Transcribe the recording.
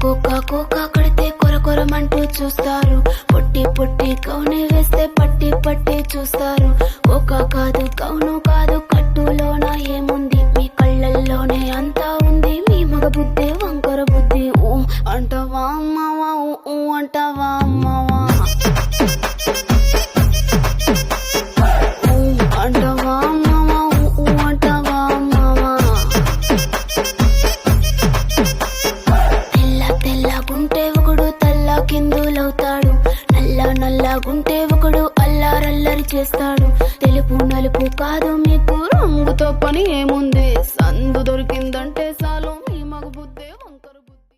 Cocoa cocoa కడితే కొరకొరమంటూ చూస్తారు. పొట్టి పొట్టి కౌని వేస్తే పట్టి పట్టి చూస్తారు. కోకా కాదు కౌను కాదు కట్టులోన ఏముంది, మీ కళ్ళల్లోనే అంతా ఉంది. మీ మగ బుద్ధి వంకర బుద్ధి. ఊ అంటావా అమ్మవా, ఊ అంటావా అమ్మవా, ఊ అంటావా అమ్మవా, ఊ అంటావా అమ్మవా. తెల్ల తెల్లగుంటే ఒకడు తల్ల కిందులవుతాడు, నల్ల నల్లగుంటే ఒకడు అల్లారల్లరి చేస్తాడు. తెలుపు నలుపు కాదు మీకు రంగుతో పని ఏముంది.